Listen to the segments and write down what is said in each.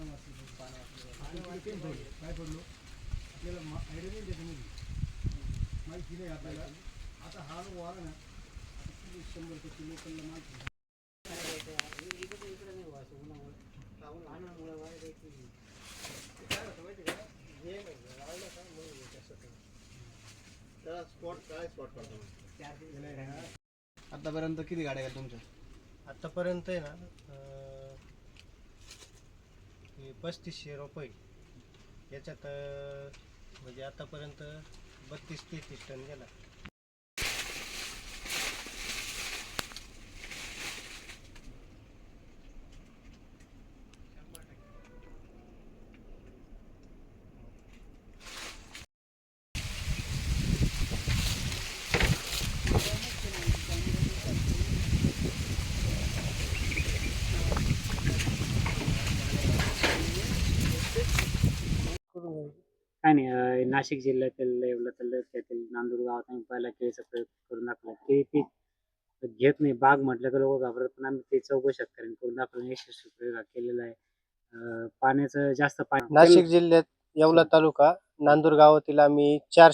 काय पडलो आपल्याला आयडिया नाही त्याच्यामध्ये माहिती नाही आपल्याला. आता हा वारा ना आता 100% लोकलला माहिती आतापर्यंत किती गाड्या आहेत तुमच्या? आतापर्यंत आहे ना 3500 रुपये याच्यात म्हणजे आतापर्यंत 32-33 टन गेला. काय नाही नाशिक जिल्ह्यातील येवला तालुक्यातील नांदूर गावात आम्ही पहिला केळीचा प्रयोग करून दाखवला. केळी पीक घेत नाही बाग म्हटलं तर लोक घाबरत, पण आम्ही ते 14 शेतकऱ्यांनी करून दाखवला. यशस्वी प्रयोग हा केलेला आहे. पाण्याचं जास्त पाणी नाशिक जिल्ह्यात येवला तालुका नांदूर गावातील आम्ही 4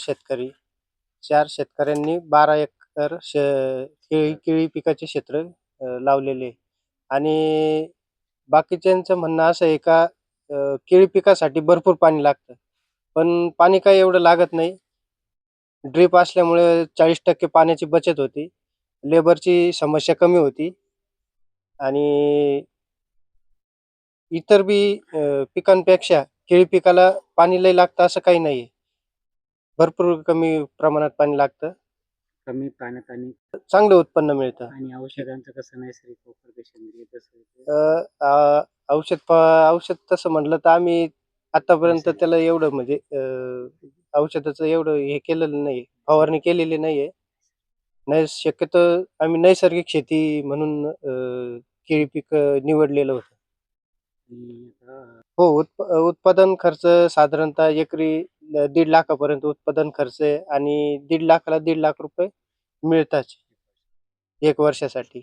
शेतकऱ्यांनी 12 एकर केळी पिकाचे क्षेत्र लावलेले. आणि बाकीच्यांचं म्हणणं असं आहे का केळी पिकासाठी भरपूर पाणी लागतं, पण पाणी काही एवढं लागत नाही. ड्रीप असल्यामुळे 40% पाण्याची बचत होती, लेबरची समस्या कमी होती आणि इतर बी पिकांपेक्षा केळी पिकाला पाणी लय लागतं असं काही नाही. भरपूर कमी प्रमाणात पाणी लागतं, कमी पाण्यात आणि चांगलं उत्पन्न मिळतं. आणि औषधांचं कसं नैसर्गिक वापर सेंद्रिय तसं औषध तसं म्हटलं तर आम्ही आतापर्यंत त्याला एवढं म्हणजे औषधाचं एवढं हे केलेलं नाही, फवारणी केलेली नाहीये. शक्यतो आम्ही नैसर्गिक शेती म्हणून केळी पीक निवडलेलं होतं. हो, उत्पादन खर्च साधारणतः एकरी 1.5 लाखापर्यंत उत्पादन खर्च आहे आणि 1.5 लाखाला 1.5 लाख रुपये मिळतात 1 वर्षासाठी.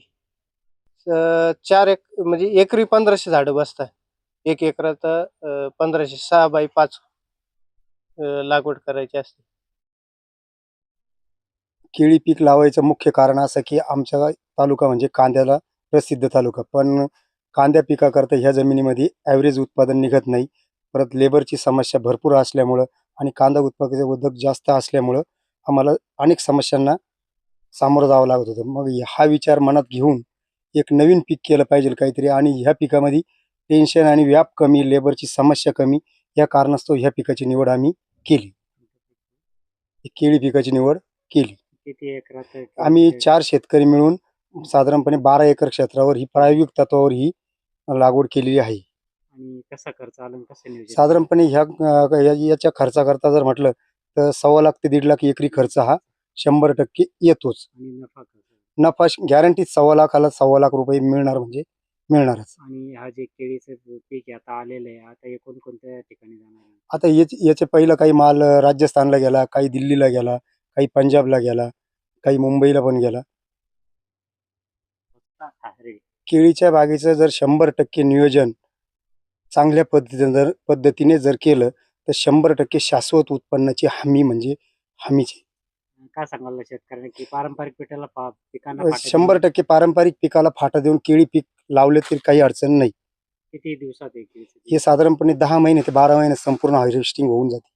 4 म्हणजे एकरी 1500 झाडं बसतात. 1 एकरात 1500 6 बाय 5 लागवड करायची असते. केळी पीक लावायचं मुख्य कारण असं की आमचा तालुका म्हणजे कांद्याला प्रसिद्ध तालुका, पण कांद्या पिकाकरता ह्या जमिनीमध्ये ॲव्हरेज उत्पादन निघत नाही. परत लेबरची समस्या भरपूर असल्यामुळं आणि कांदा उत्पादक उद्योग जास्त असल्यामुळं आम्हाला अनेक समस्यांना सामोरं जावं लागत होतं. मग हा विचार मनात घेऊन एक नवीन पीक केलं पाहिजे काहीतरी, आणि ह्या पिकामध्ये टेन्शन आणि व्याप कमी, लेबरची समस्या कमी, या कारणास्तव ह्या पिकाची निवड आम्ही केली. केळी पिकाची निवड केली. किती एकरात आम्ही 4 शेतकरी मिळून साधारणपणे 12 एकर क्षेत्रावर ही प्रायोगिक तत्वावर ही लागवड केलेली आहे. आणि कसा खर्च आला आणि कसं नियोजन? साधारणपणे याच्या खर्चाकरता जर म्हटलं तर 1.25 लाख ते 1.5 लाख एकरी खर्च हा 100% येतोच. आणि नफा खर्च नफा गॅरंटीच 1.25 लाखाला 1.25 लाख रुपये मिळणार म्हणजे मिळणारच. आणि हा जे केळीचं पीक आता आलेलं आहे, आता हे कोणकोणत्या ठिकाणी जाणार आहे? आता याचे पहिलं काही माल राजस्थानला गेला, काही दिल्लीला गेला, काही पंजाबला गेला, काही मुंबईला पण गेला. केळीच्या बागेचं जर 100% नियोजन चांगल्या पद्धतीने जर केलं तर 100% शाश्वत उत्पन्नाची हमी म्हणजे हमीच आहे. काय सांगाल शेतकऱ्यांना की पारंपरिक पिकांना 100% पारंपरिक पिकाला फाटा देऊन केळी पीक लावले तरी काही अडचण नाही. किती दिवसात आहे केळीचं पीक? हे साधारणपणे 10 महिने ते 12 महिने संपूर्ण हार्वेस्टिंग होऊन जाते.